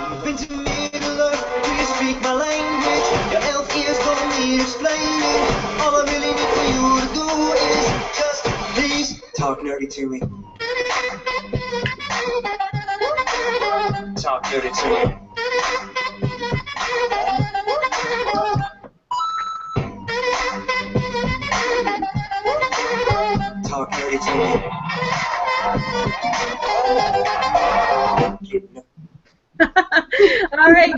Been to Middle Earth, do you speak my language? Your elf ears don't need explaining. All I really need for you to do is just please talk nerdy to me. Talk nerdy to me. Talk nerdy to me. All right,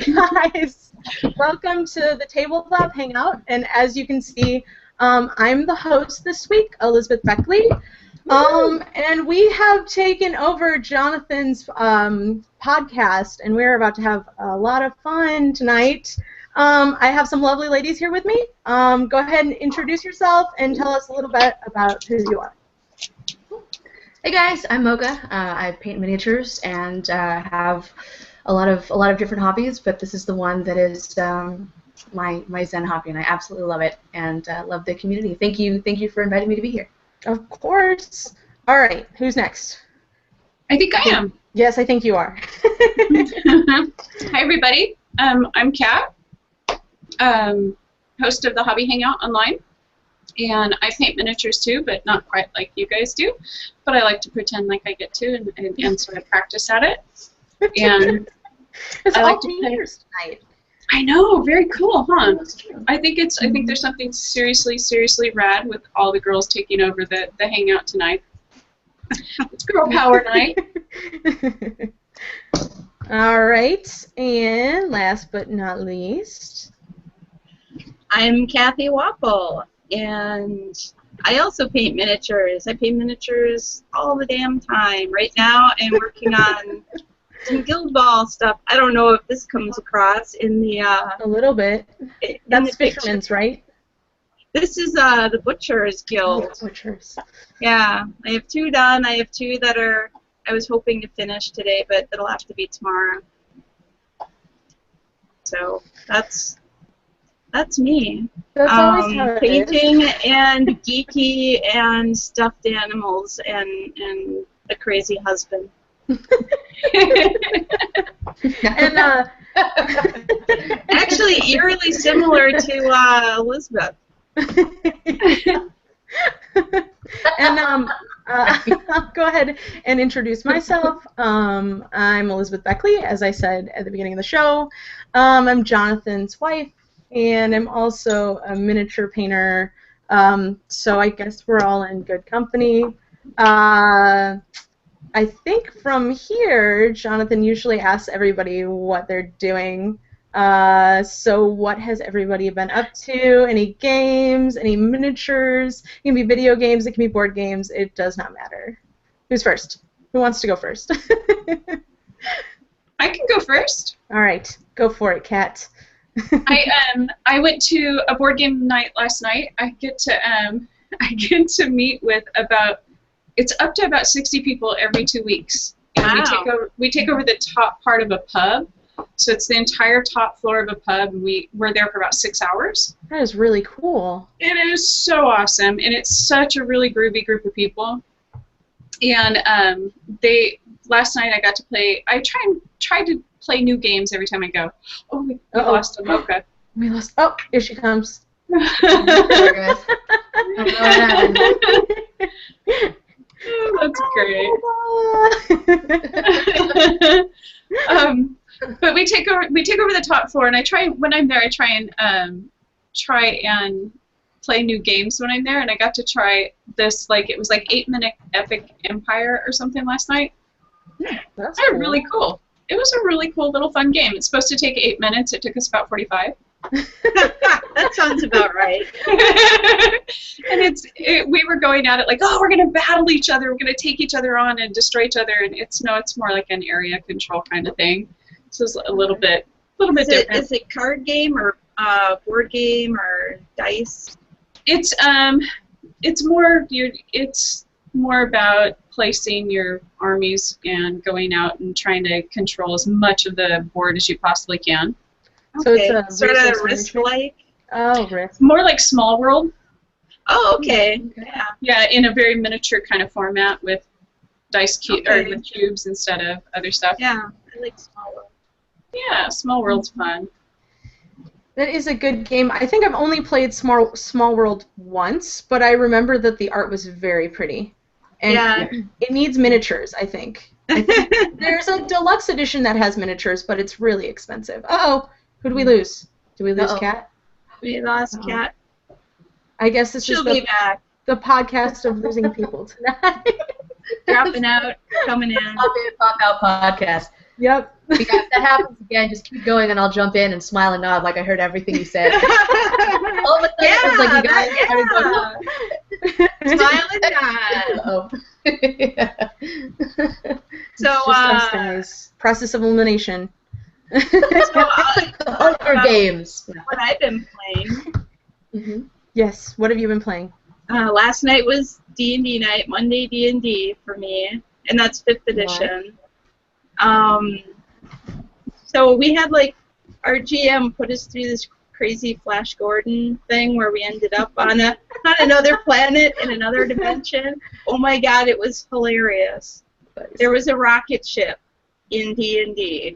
guys. Welcome to the Tabletop Hangout. And as you can see, I'm the host this week, Elizabeth Beckley. And we have taken over Jonathan's podcast, and we're about to have a lot of fun tonight. I have some lovely ladies here with me. Go ahead and introduce yourself and tell us a little bit about who you are. Hey guys, I'm Mocha. I paint miniatures and have a lot of different hobbies, but this is the one that is my Zen hobby, and I absolutely love it and love the community. Thank you for inviting me to be here. Of course. All right, who's next? I think I am. Yes, I think you are. Hi, everybody. I'm Kat, host of the Hobby Hangout online, and I paint miniatures too, but not quite like you guys do. But I like to pretend like I get to, and so I practice at it. And I like to paint tonight. I know, very cool, huh? I think there's something seriously rad with all the girls taking over the hangout tonight. It's girl power night. All right, and last but not least, I'm Cathy Wappel, and I also paint miniatures. I paint miniatures all the damn time. Right now, I'm working on some Guild Ball stuff. I don't know if this comes across in the a little bit. That's Fisherman's, right? This is the Butchers Guild. Oh, Butchers. Yeah, I have 2 done. I have 2 that I was hoping to finish today, but it'll have to be tomorrow. So that's me. That's always how it painting is. And geeky and stuffed animals and a crazy husband. And actually eerily similar to Elizabeth. And I'll go ahead and introduce myself. I'm Elizabeth Beckley, as I said at the beginning of the show. I'm Jonathan's wife, and I'm also a miniature painter. So I guess we're all in good company. I think from here, Jonathan usually asks everybody what they're doing. So what has everybody been up to? Any games? Any miniatures? It can be video games. It can be board games. It does not matter. Who's first? Who wants to go first? I can go first. All right, go for it, Kat. I went to a board game night last night. I get to meet with it's up to about 60 people every 2 weeks. And wow. we take over the top part of a pub. So it's the entire top floor of a pub, and we're there for about 6 hours. That is really cool. It is so awesome, and it's such a really groovy group of people. And last night I got to play. I try to play new games every time I go. Oh, we lost a Mocha. We lost. Oh, here she comes. Sorry, guys. I don't know what happened. Oh, that's great. But we take over the top floor, and when I'm there I try and play new games when I'm there, and I got to try this, it was 8-minute Epic Empire or something last night. Yeah, that's cool. really cool. It was a really cool little fun game. It's supposed to take 8 minutes. It took us about 45. That sounds about right. And we were going at it like, oh, we're going to battle each other. We're going to take each other on and destroy each other. And it's more like an area control kind of thing. So it's a little bit different. Is it card game or board game or dice? It's more about placing your armies and going out and trying to control as much of the board as you possibly can. So okay. it's a sort of Risk-like? Oh, Risk. More like Small World. Oh, okay. Yeah. Yeah, in a very miniature kind of format with dice or with cubes instead of other stuff. Yeah, I like Small World. Yeah, Small World's fun. That is a good game. I think I've only played Small World once, but I remember that the art was very pretty. And Yeah. it needs miniatures, I think. There's a deluxe edition that has miniatures, but it's really expensive. Uh-oh. Who do we lose? Do we lose Kat? We lost Kat. I guess this She'll is be back. the podcast of losing people tonight. Dropping out, coming in. Pop in, pop out podcast. Yep. If that happens again, just keep going and I'll jump in and smile and nod like I heard everything you said. All of a sudden, it was like you guys Smile and nod. So, It's just us guys. Process of elimination. Hunger Games. What I've been playing. Mm-hmm. Yes. What have you been playing? Last night was D&D night, Monday D&D for me, and that's 5th edition. So we had our GM put us through this crazy Flash Gordon thing where we ended up on another planet in another dimension. Oh my God, it was hilarious. There was a rocket ship in D&D.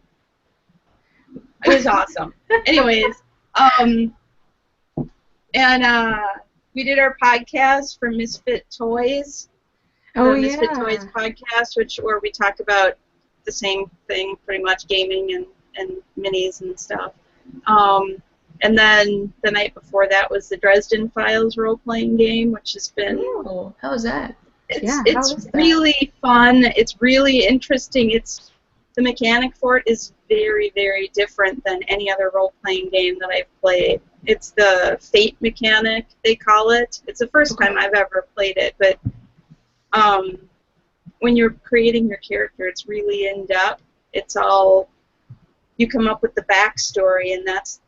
It was awesome. Anyways, we did our podcast for Misfit Toys. Oh, the yeah. Misfit Toys podcast, where we talk about the same thing, pretty much gaming and minis and stuff. And then the night before that was the Dresden Files role-playing game, which has been... Oh, how was that? It's really fun. It's really interesting. The mechanic for it is very, very different than any other role-playing game that I've played. It's the fate mechanic, they call it. It's the first time I've ever played it, but when you're creating your character, it's really in-depth. It's all, you come up with the backstory, and that's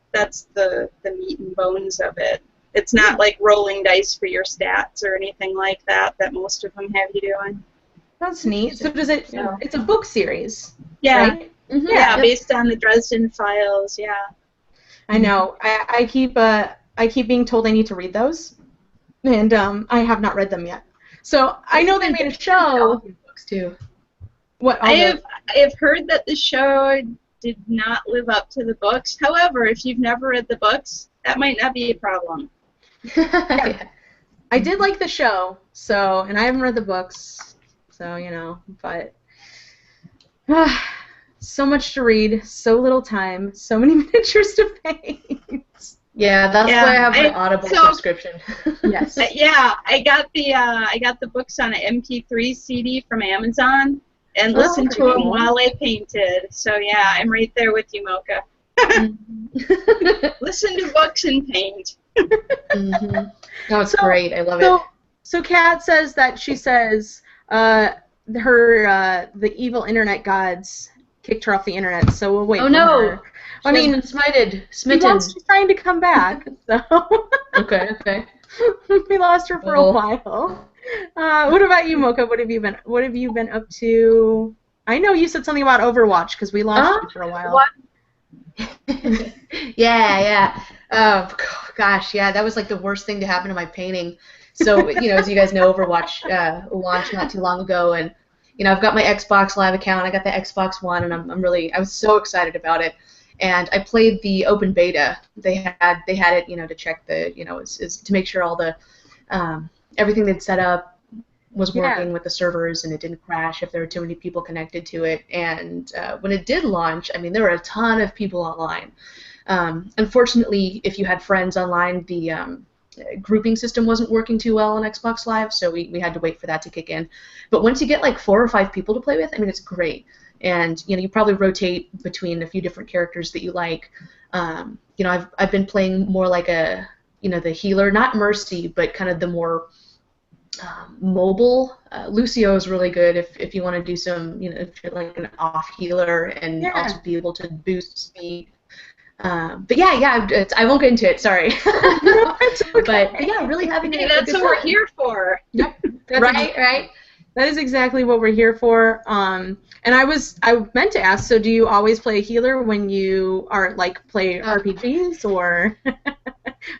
the meat and bones of it. It's not like rolling dice for your stats or anything like that most of them have you doing. That's neat. So does it? Yeah. It's a book series. Yeah. Right? Mm-hmm. Yeah, based on the Dresden Files. Yeah. I know. I keep being told I need to read those, and I have not read them yet. So I know they made a show. Books too. What? I have heard that the show did not live up to the books. However, if you've never read the books, that might not be a problem. Yeah. I did like the show, and I haven't read the books, so but so much to read, so little time, so many miniatures to paint. Yeah, that's why I have my Audible subscription. Yes. I got the books on an MP3 CD from Amazon and listened to them while I painted. So yeah, I'm right there with you, Mocha. Listen to books and paint. Mm-hmm. No, it's great. I love it. So Kat says that she says the evil internet gods kicked her off the internet. So we'll wait. Oh for no! her. I mean, smitten. She's trying to come back. So Okay. We lost her for a while. What about you, Mocha? What have you been up to? I know you said something about Overwatch because we lost you for a while. What? Yeah. Oh gosh, yeah, that was like the worst thing to happen to my painting. So as you guys know, Overwatch launched not too long ago, and I've got my Xbox Live account. I got the Xbox One, and I was so excited about it. And I played the open beta. They had it, to check is to make sure all the everything they'd set up was working with the servers, and it didn't crash if there were too many people connected to it. And when it did launch, there were a ton of people online. Unfortunately, if you had friends online, the grouping system wasn't working too well on Xbox Live, so we had to wait for that to kick in. But once you get like 4 or 5 people to play with, it's great. And you probably rotate between a few different characters that you like. I've been playing more like the healer, not Mercy, but kind of the more mobile. Lucio is really good if you want to do some, if you're like an off healer and also be able to boost speed. But I won't get into it. Sorry. But yeah, really having that's what we're here for. Yep. Right. That is exactly what we're here for. And I meant to ask. So, do you always play a healer when you are play RPGs, or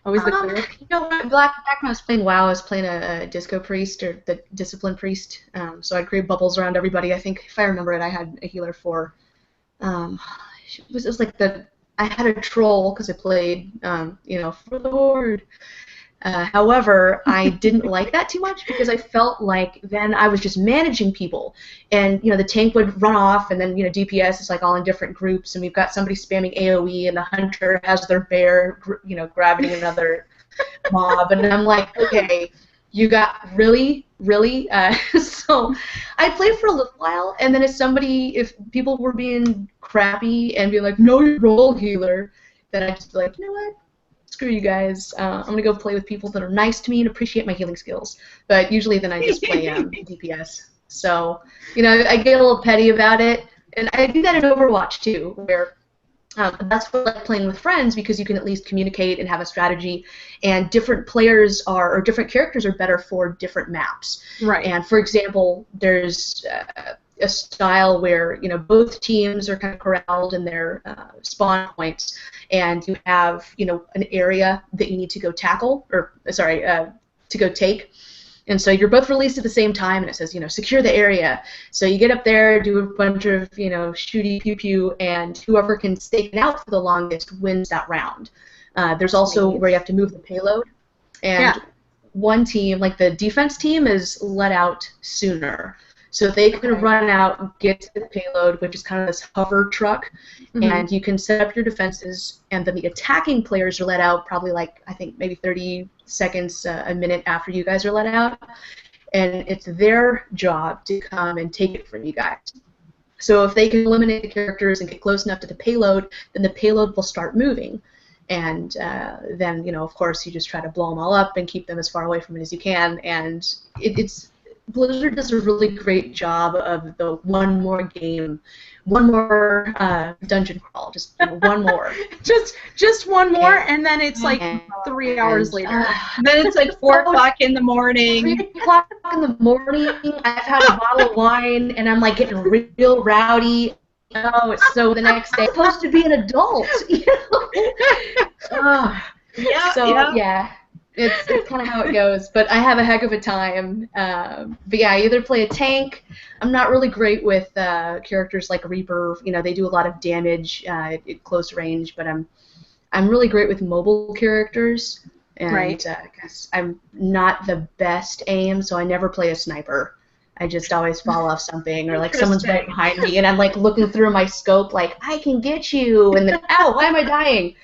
always the cleric? Back when I was playing WoW, I was playing a disco priest, or the discipline priest. So I'd create bubbles around everybody. I think if I remember it, I had a healer for. it was like I had a troll because I played, for the Horde. However, I didn't like that too much because I felt like then I was just managing people, and the tank would run off, and then DPS is like all in different groups, and we've got somebody spamming AOE, and the hunter has their bear, grabbing another mob, and I'm like, okay, you got really. So I played for a little while, and then if people were being crappy and being like, no, you're role healer, then I'd just be like, you know what? Screw you guys. I'm going to go play with people that are nice to me and appreciate my healing skills. But usually then I just play DPS. So, I get a little petty about it. And I do that in Overwatch, too, where that's what I like playing with friends because you can at least communicate and have a strategy. And different players or different characters are better for different maps. Right. And, for example, there's a style where both teams are kind of corralled in their spawn points, and you have an area that you need to go to go take, and so you're both released at the same time, and it says secure the area. So you get up there, do a bunch of shooty pew pew, and whoever can stake it out for the longest wins that round. There's also where you have to move the payload, and one team, like the defense team, is let out sooner. So they can run out, get to the payload, which is kind of this hover truck, and you can set up your defenses, and then the attacking players are let out probably I think maybe 30 seconds, a minute after you guys are let out, and it's their job to come and take it from you guys. So if they can eliminate the characters and get close enough to the payload, then the payload will start moving. And then, of course, you just try to blow them all up and keep them as far away from it as you can, and Blizzard does a really great job of the one more dungeon crawl, just one more. just one more, and then it's like 3 hours later. Then it's like 4 o'clock in the morning. 3 o'clock in the morning, I've had a bottle of wine, and I'm like getting real rowdy. So the next day, I'm supposed to be an adult, Yeah. It's kind of how it goes, but I have a heck of a time. But yeah, I either play a tank. I'm not really great with characters like Reaper. They do a lot of damage at close range, but I'm really great with mobile characters. And, because I'm not the best aim, so I never play a sniper. I just always fall off something, or someone's right behind me, and I'm looking through my scope, I can get you, and then ow, why am I dying?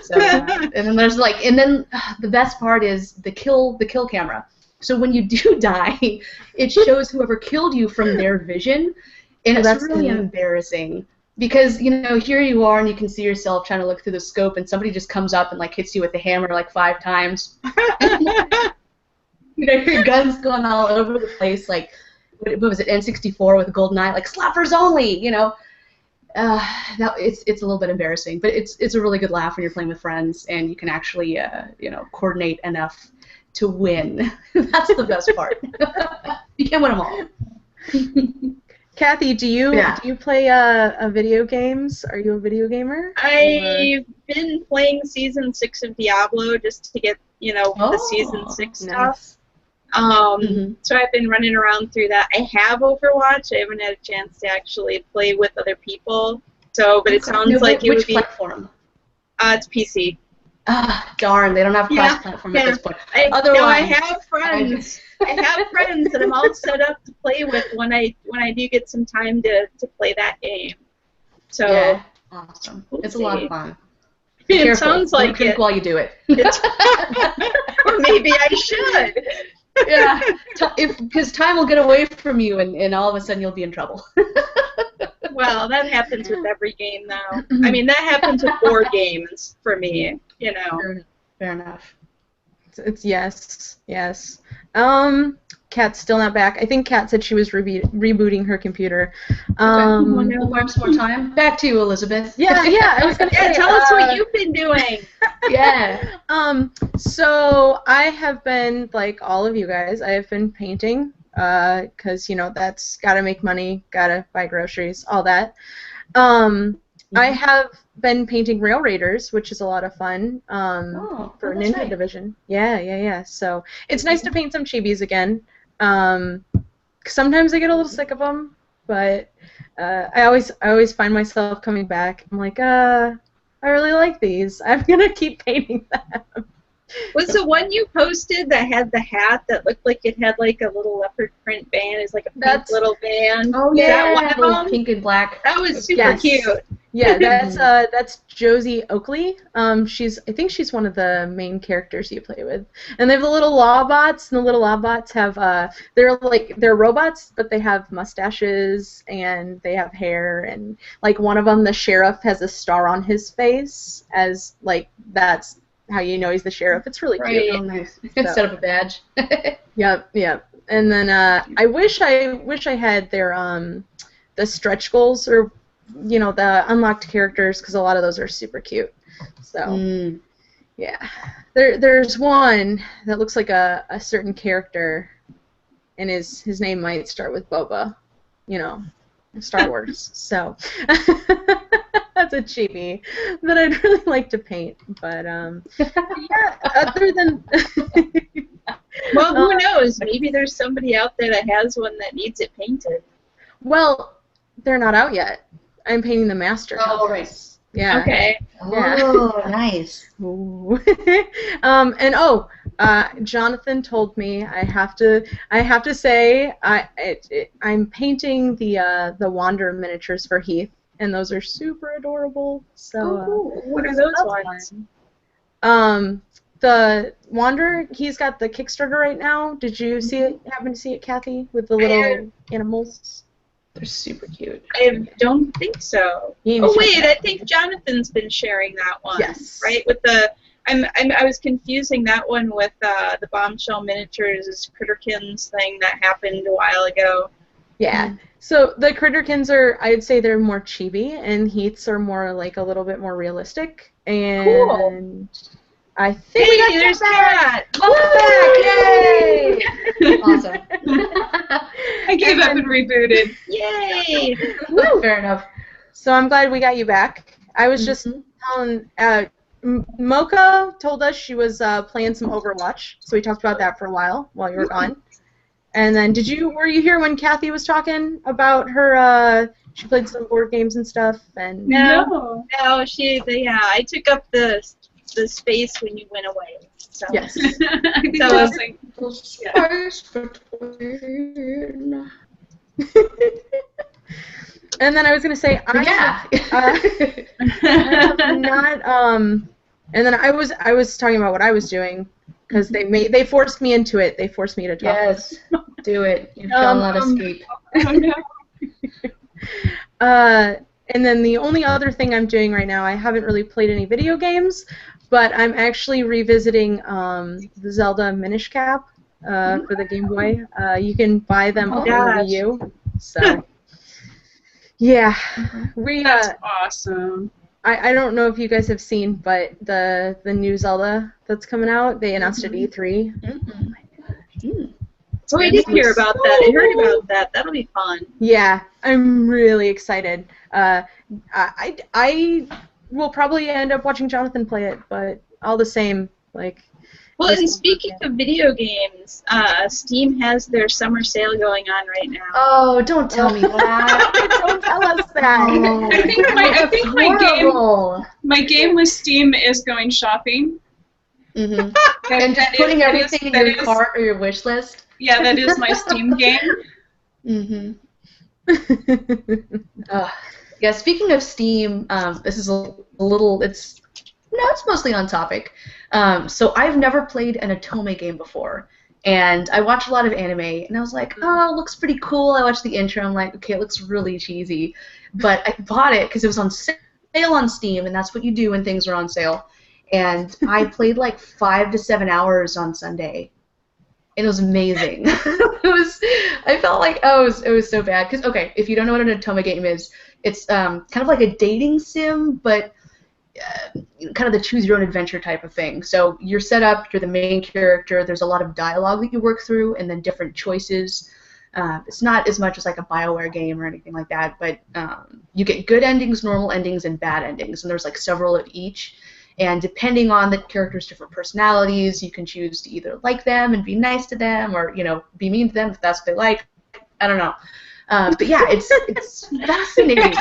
So, and then there's the best part is the kill camera. So when you do die, it shows whoever killed you from their vision, and it's really embarrassing because here you are and you can see yourself trying to look through the scope, and somebody just comes up and hits you with the hammer 5 times. Your gun's going all over the place. What was it, N64 with a golden eye? Slappers only. It's a little bit embarrassing, but it's a really good laugh when you're playing with friends and you can actually coordinate enough to win. That's the best part. You can't win them all. Kathy, do you play video games? Are you a video gamer? I've been playing Season 6 of Diablo just to get the Season 6 stuff. So I've been running around through that. I have Overwatch. I haven't had a chance to actually play with other people. So, but it sounds like it would be. Which platform? It's PC. Darn, they don't have cross-platform at this point. I have friends. I have friends that I'm all set up to play with when I do get some time to play that game. So yeah, awesome. It's a lot of fun. It sounds like drink while you do it. Or maybe I should. Yeah, because time will get away from you, and all of a sudden you'll be in trouble. Well, that happens with every game now. I mean, that happens with board games for me. Fair enough. It's yes. Kat's still not back. I think Kat said she was rebooting her computer. We'll grab some more time. Back to you, Elizabeth. Yeah. I was gonna say, tell us what you've been doing. Yeah. So I have been, like all of you guys, I have been painting, because that's gotta make money, gotta buy groceries, all that. I have been painting Rail Raiders, which is a lot of fun, for Ninja Division. Yeah. So it's nice to paint some chibis again. Sometimes I get a little sick of them, but I always find myself coming back. I'm like, I really like these. I'm gonna keep painting them. Was the one you posted that had the hat that looked like it had like a little leopard print band? It's like a pink little band. Oh Is yeah, that one of little them? pink and black. That was super Yes. cute. Yeah, that's Josie Oakley. I think she's one of the main characters you play with. And they have the little Lawbots, and the little Lawbots have they're robots, but they have mustaches and they have hair, and like one of them, the sheriff, has a star on his face, as like that's how you know he's the sheriff. It's really Right. cute. Oh, nice. Instead of a badge. Yep. And then I wish I had their the stretch goals, or the unlocked characters, because a lot of those are super cute. So yeah, there's one that looks like a certain character, and his name might start with Boba, Star Wars. So that's a chibi that I'd really like to paint, but yeah. Other than Well, who knows? Maybe there's somebody out there that has one that needs it painted. well, they're not out yet. I'm painting the master. Oh, copies. Yeah. Okay. Oh, nice. Ooh. Jonathan told me I have to say I'm painting the Wander miniatures for Heath, and those are super adorable. So Cool. What are those ones? The Wander, he's got the Kickstarter right now. Did you see it? Happen to see it, Kathy, with the little animals? They're super cute. I don't think so. You need to Oh check wait, it out. I think Jonathan's been sharing that one. Yes. Right, with the I was confusing that one with the Bombshell Miniatures Critterkins thing that happened a while ago. Yeah. So the Critterkins I'd say they're more chibi, and Heath's are more like a little bit more realistic. And Cool. I think Hey, we got there's Kat Kat! back. Yay! Awesome. I gave up and rebooted. Yay! Fair enough. So I'm glad we got you back. I was just telling. Mocha told us she was playing some Overwatch, so we talked about that for a while you were gone. And then, were you here when Kathy was talking about her? She played some board games and stuff. And No, I took up the space when you went away. So. yes. I think So, that's like, Space between. And then I was gonna say, Yeah. I have not. And then I was talking about what I was doing, because they forced me into it. They forced me to talk. Yes. Do it. You shall not escape. oh no. And then the only other thing I'm doing right now, I haven't really played any video games, but I'm actually revisiting the Zelda Minish Cap for the Game Boy. You can buy them on the Wii U. So, yeah. That's awesome. I don't know if you guys have seen, but the new Zelda that's coming out, they announced at E3. So I did hear about that. I heard about that. That'll be fun. Yeah, I'm really excited. I will probably end up watching Jonathan play it, but all the same, like. Well, and speaking of video games, Steam has their summer sale going on right now. Oh, don't tell me that. Don't tell us that. Oh, I think horrible. my game with Steam is going shopping. And That just is- putting that everything is- in your that is- cart or your wish list. Yeah, that is my Steam game. Yeah, speaking of Steam, this is a little, it's mostly on topic. So I've never played an Otome game before, and I watch a lot of anime, and I was like, oh, it looks pretty cool. I watched the intro, I'm like, okay, it looks really cheesy, but I bought it because it was on sale on Steam, and that's what you do when things are on sale. And I played like 5 to 7 hours on Sunday. And it was amazing. I felt like, it was so bad. Because, okay, if you don't know what an Otome game is, it's kind of like a dating sim, but kind of the choose-your-own-adventure type of thing. So you're set up, you're the main character, there's a lot of dialogue that you work through, and then different choices. It's not as much as like a BioWare game or anything like that, but you get good endings, normal endings, and bad endings, and there's like several of each. And depending on the character's different personalities, you can choose to either like them and be nice to them, or be mean to them if that's what they like. I don't know. But yeah, it's fascinating.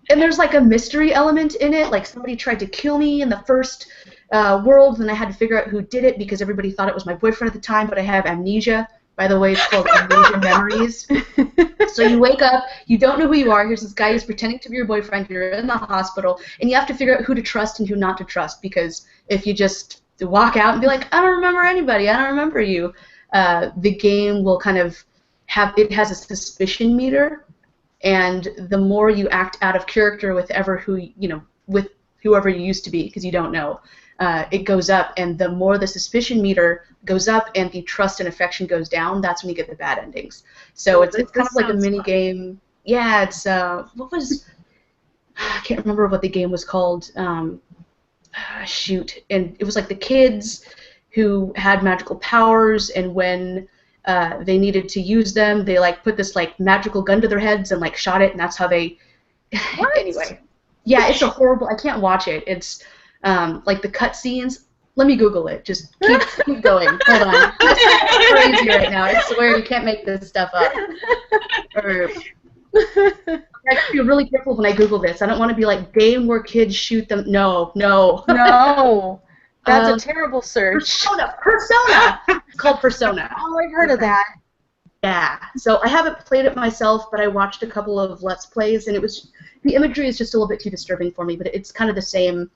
And there's like a mystery element in it. Like somebody tried to kill me in the first world, and I had to figure out who did it because everybody thought it was my boyfriend at the time, but I have amnesia. By the way, it's called amnesia memories. So you wake up, you don't know who you are. Here's this guy who's pretending to be your boyfriend. You're in the hospital, and you have to figure out who to trust and who not to trust, because if you just walk out and be like, I don't remember anybody, I don't remember you, the game will kind of has a suspicion meter, and the more you act out of character with whoever you used to be, because you don't know, it goes up, and the more the suspicion meter goes up and the trust and affection goes down, that's when you get the bad endings. So it's kind of like a mini game. Yeah, it's I can't remember what the game was called. Shoot, and it was like the kids who had magical powers, and when they needed to use them, they like put this like magical gun to their heads and like shot it, and that's how they. Anyway, yeah, it's a horrible. I can't watch it. It's like the cutscenes. Let me Google it. Just keep going. Hold on. It's crazy right now. I swear you can't make this stuff up. Or, I have to be really careful when I Google this. I don't want to be like game where kids shoot them. No. No. That's a terrible search. Persona. It's called Persona. Oh, I've heard of that. Yeah. So I haven't played it myself, but I watched a couple of Let's Plays, and the imagery is just a little bit too disturbing for me, but it's kind of the same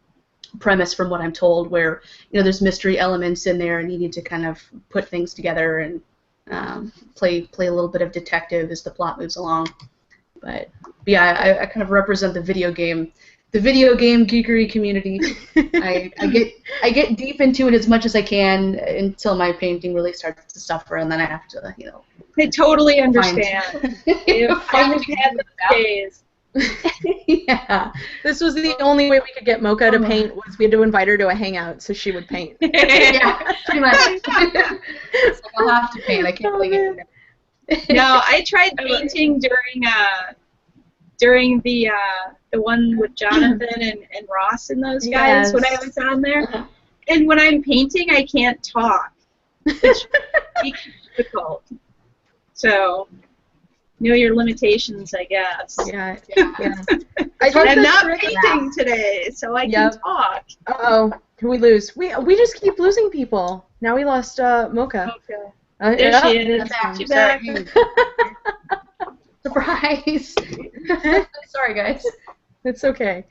premise from what I'm told, where there's mystery elements in there, and you need to kind of put things together and play a little bit of detective as the plot moves along. But yeah, I kind of represent the video game geekery community. I get deep into it as much as I can until my painting really starts to suffer, and then I have to I totally understand. I've had those days. Yeah. This was the only way we could get Mocha to paint, was we had to invite her to a hangout so she would paint. Yeah, pretty much. It's like, I'll have to paint. I can't believe it. No, I tried painting during the one with Jonathan and Ross and those guys when I was on there. And when I'm painting, I can't talk. It's really difficult. So, know your limitations, I guess. Yeah. I'm not painting today, so I can talk. Uh-oh. Can we lose? We just keep losing people. Now we lost Mocha. Okay. There she is. She's back. Surprise. Sorry, guys. It's okay.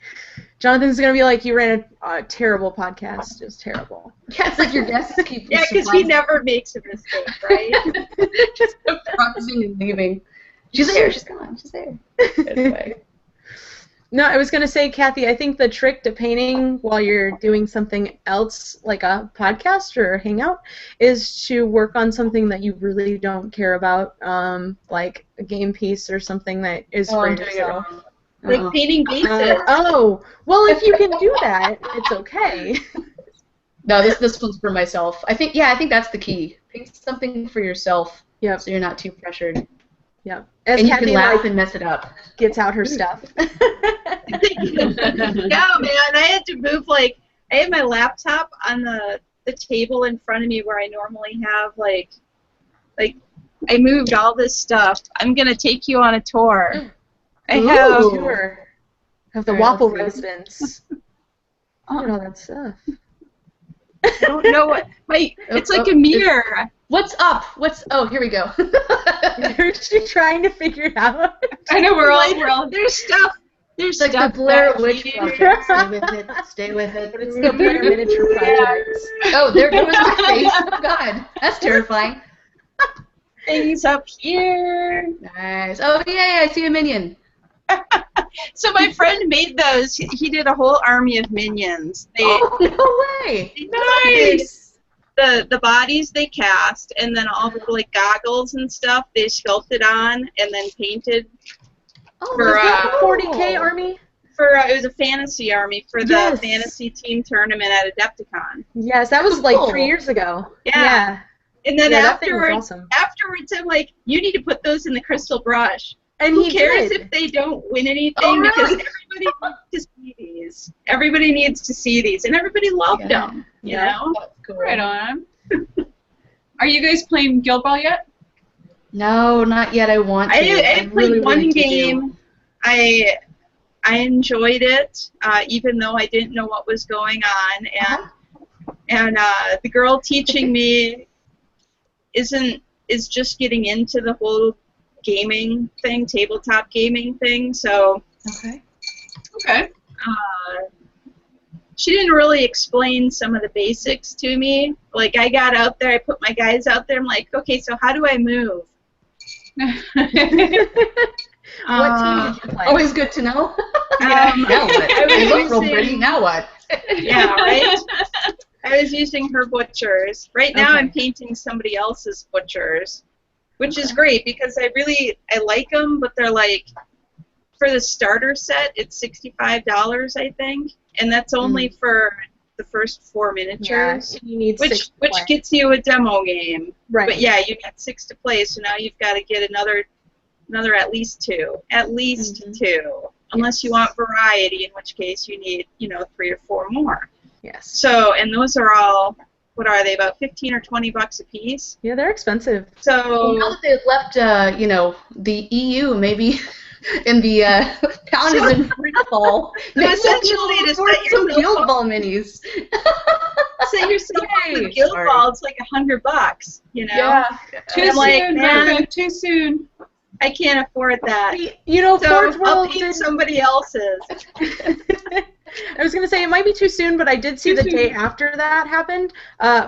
Jonathan's going to be like, you ran a terrible podcast. It was terrible. Yeah, it's like your guests keep Yeah, because he never makes a mistake, right? Just promising and leaving. She's there. She's gone. She's there. Anyway. No, I was going to say, Cathy, I think the trick to painting while you're doing something else, like a podcast or a hangout, is to work on something that you really don't care about, like a game piece or something that is for yourself. Like painting bases. Well, if you can do that, it's okay. No, this one's for myself. I think that's the key. Paint something for yourself. Yep. So you're not too pressured. Yep. And you can laugh and mess it up. Gets out her stuff. No, man, I had to move, I had my laptop on the table in front of me where I normally have, I moved all this stuff. I'm going to take you on a tour. I have a tour of the Wappel residence. Look at all that stuff. I don't know what. It's like a mirror. What's up? Oh, here we go. Is she trying to figure it out? I know we're all. There's stuff. There's like stuff the Blair Witch Project. Stay with it. But it's the Blair Miniature Project. Oh, there goes my face. Oh God, that's terrifying. Things up here. Nice. Oh yeah, I see a minion. So my friend made those. He did a whole army of minions. Oh no way! Nice. The bodies they cast, and then all the goggles and stuff they sculpted on, and then painted. Oh, was that a 40K army? It was a fantasy army for the fantasy team tournament at Adepticon. Yes, that was 3 years ago. Yeah. And then afterwards, awesome. I'm like, you need to put those in the crystal brush. And who cares if they don't win anything? Because everybody needs to see these. Everybody needs to see these, and everybody loved them. You know, cool. Right on. Are you guys playing Guild Ball yet? No, not yet. I want to. I played really one wanted to game. do. I enjoyed it, even though I didn't know what was going on, and the girl teaching me is just getting into the whole gaming thing, tabletop gaming thing. So Okay. she didn't really explain some of the basics to me. Like, I got out there, I put my guys out there. I'm like, okay, so how do I move? What team did you play? Always good to know. Yeah. Now what? I was They look real using- pretty. Now what? Yeah, right? I was using her butchers. Right now Okay. I'm painting somebody else's butchers, which is great because I like them, but they're like, for the starter set, it's $65, I think, and that's only for the first 4 Yeah, miniatures, you need which 6 to play. gets you a demo game. Right. But yeah, you need 6 to play, so now you've got to get another at least 2. At least 2. Unless you want variety, in which case you need, 3 or 4 more. Yes. So, and those are all, what are they, about 15 or 20 bucks a piece? Yeah, they're expensive. So, Well, now that they've left, the EU, maybe, and the pound is in free fall. So essentially, to set some yourself Guild up- Ball minis. set yourself up Yay. with Guild Sorry. Ball, it's like $100, Yeah. Too I'm like, soon, man, Mocha, too soon. I can't afford that. You know, So Forge I'll World paint did. somebody else's. I was gonna say it might be too soon, but I did see Too the soon. day after that happened.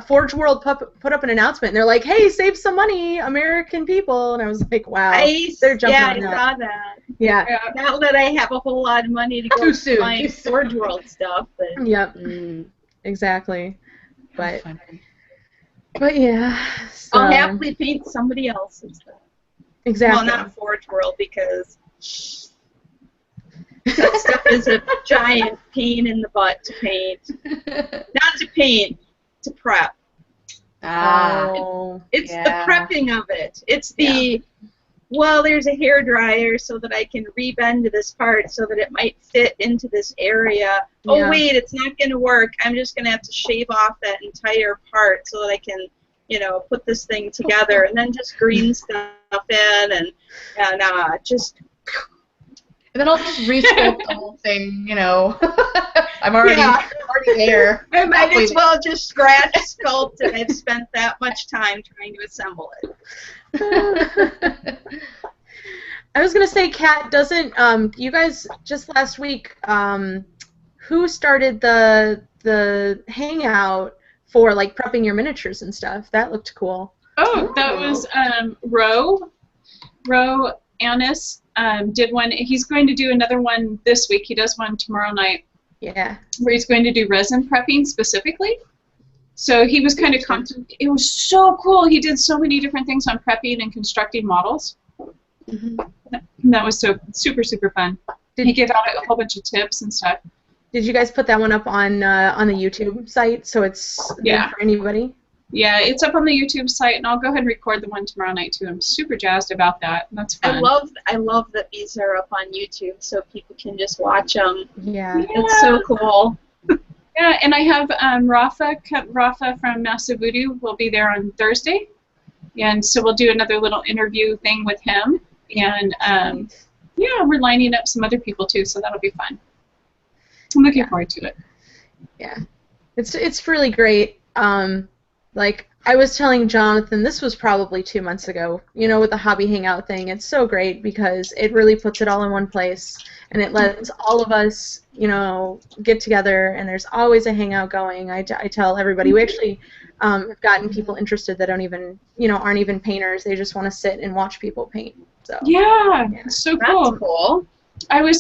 Forge World put up an announcement, and they're like, "Hey, save some money, American people!" And I was like, "Wow, they're jumping I on that." saw that. Yeah. Now that I have a whole lot of money to go Too soon. buying Too soon. Forge World stuff, but Yep. Mm, Exactly. But funny. yeah. So, I'll happily paint somebody else's stuff. exactly. Well, not Forge World, because that stuff is a giant pain in the butt to paint. Not to paint, to prep. Oh. It's Yeah. the prepping of it. It's the, well, there's a hairdryer so that I can rebend this part so that it might fit into this area. Yeah. Oh, wait, it's not going to work. I'm just going to have to shave off that entire part so that I can, put this thing together, and then just green stuff in and just... And then I'll just resculpt the whole thing, I'm already there. I might as well just scratch sculpt it. I've spent that much time trying to assemble it. I was gonna say, Kat, doesn't you guys just last week who started the hangout for like prepping your miniatures and stuff? That looked cool. Oh, that was Ro Annis did one. He's going to do another one this week. He does one tomorrow night Yeah. where he's going to do resin prepping specifically. So he was kind of it was so cool. He did so many different things on prepping and constructing models. Mm-hmm. That was so super fun. He gave out a whole bunch of tips and stuff. Did you guys put that one up on the YouTube site so it's good for anybody? Yeah, it's up on the YouTube site, and I'll go ahead and record the one tomorrow night too. I'm super jazzed about that. That's fun. I love that these are up on YouTube so people can just watch them. Yeah. It's so cool. Yeah, and I have Rafa from Massive Voodoo will be there on Thursday, and so we'll do another little interview thing with him. And yeah, we're lining up some other people too, so that'll be fun. I'm looking forward to it. Yeah, it's really great. Like I was telling Jonathan, this was probably 2 months ago. With the hobby hangout thing, it's so great because it really puts it all in one place, and it lets all of us, get together. And there's always a hangout going. I tell everybody. We actually have gotten people interested that don't even, aren't even painters. They just want to sit and watch people paint. So Yeah, it's so cool. That's cool.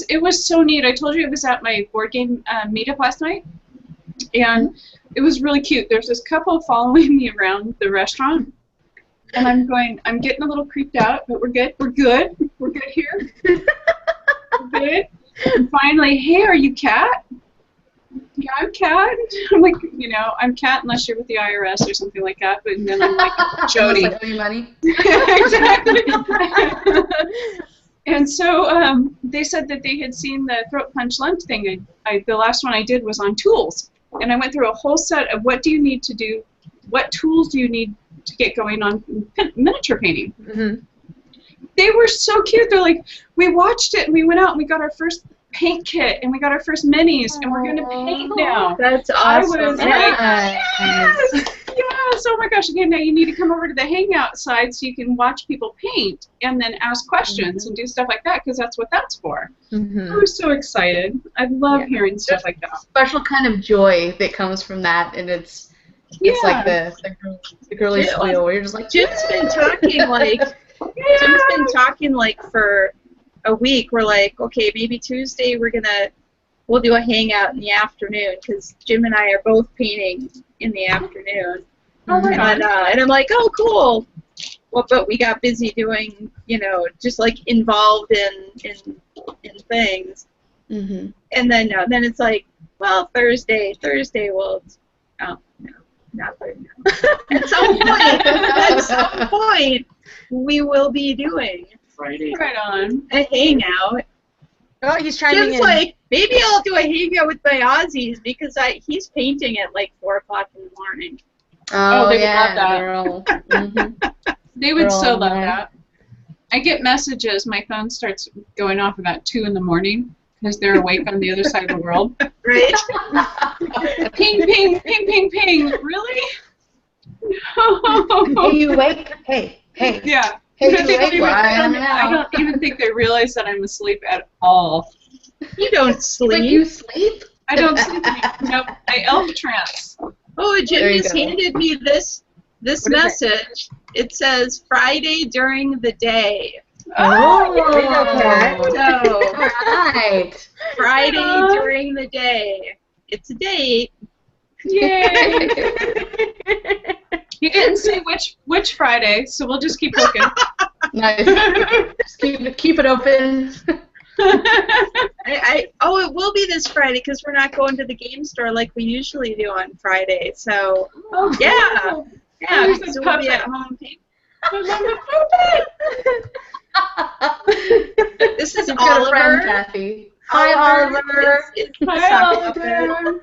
It was so neat. I told you it was at my board game meetup last night, and it was really cute. There's this couple following me around the restaurant, and I'm getting a little creeped out, but we're good here. We're good. And finally, hey, are you Kat? Yeah, I'm Kat. I'm like, I'm Kat unless you're with the IRS or something like that, but then I'm like, Jody. Like, owe you money? Exactly. And so they said that they had seen the throat punch lunch thing. The last one I did was on tools, and I went through a whole set of what do you need to do, what tools do you need to get going on miniature painting. Mm-hmm. they were so cute. They're like, we watched it and we went out and we got our first paint kit and we got our first minis and we're going to paint now. That's awesome. I was like, yes! Yes! Oh my gosh, again, now you need to come over to the Hangout side so you can watch people paint and then ask questions and do stuff like that because that's what that's for. I was so excited. I love hearing stuff like that. Special kind of joy that comes from that, and it's like the girly squeal where you're just like, Jim's been talking like for a week. We're like, okay, maybe Tuesday we'll do a hangout in the afternoon because Jim and I are both painting in the afternoon. And I'm like, oh, cool. Well, but we got busy doing, just like involved in things. And then it's like, well, Thursday, well, oh, no, not Thursday. At some point, we will be doing Friday. Right on. A hangout. Oh, he's trying Jim's like, maybe I'll do a hangout with my Aussies because he's painting at like 4 o'clock in the morning. Oh, they would love that. They would so love that. I get messages. My phone starts going off about 2 in the morning because they're awake on the other side of the world. Right? Ping, ping, ping, ping, ping. Really? No. Are you awake? Hey. Yeah. Hey, I don't even think they realize that I'm asleep at all. You don't sleep. Wait, you sleep? I don't sleep. Nope. I elf trance. Oh, Jim just handed me this message. It says Friday during the day. Oh, So, all right. Friday during the day. It's a date. Yay! He didn't say which Friday, so we'll just keep looking. Nice. Just keep it open. It will be this Friday because we're not going to the game store like we usually do on Friday. So, yeah, so we'll be at home. I love the puppet. This is You've got a friend, Oliver. Kathy. Hi, Oliver. Hi, Oliver.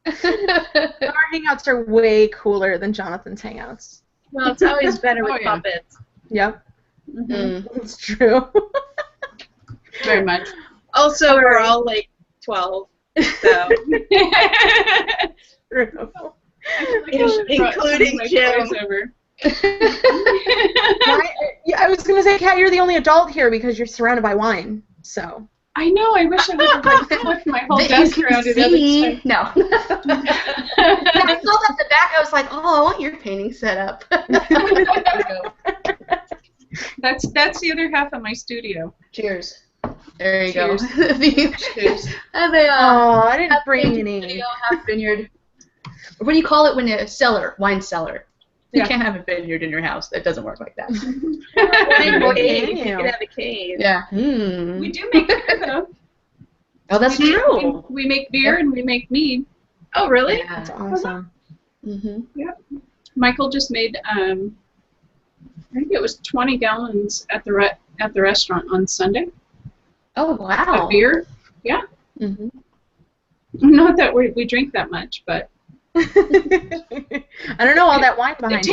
Our hangouts are way cooler than Jonathan's hangouts. Well, it's always better with yeah. puppets. Yep. It's true. Very much. Also, we're all like 12, so including Jim. I was going to say, Kat, you're the only adult here because you're surrounded by wine. So. I know. I wish I would have like flipped my whole desk around to the other side. No. I saw that at the back. I was like, oh, I want your painting set up. That's the other half of my studio. Cheers. There you Cheers. go. Cheers. And they, I didn't bring any. Half vineyard. What do you call it when a cellar? Wine cellar. You Yeah. can't have a vineyard in your house. That doesn't work like that. You can have a cave. Yeah. We do make beer, though. Oh, that's true. We make beer and we make mead. Oh, really? Yeah. That's awesome. Yep. Michael just made, I think it was 20 gallons at the restaurant on Sunday. Oh, wow. Of beer. Yeah. Mm-hmm. Not that we drink that much, but I don't know all that wine behind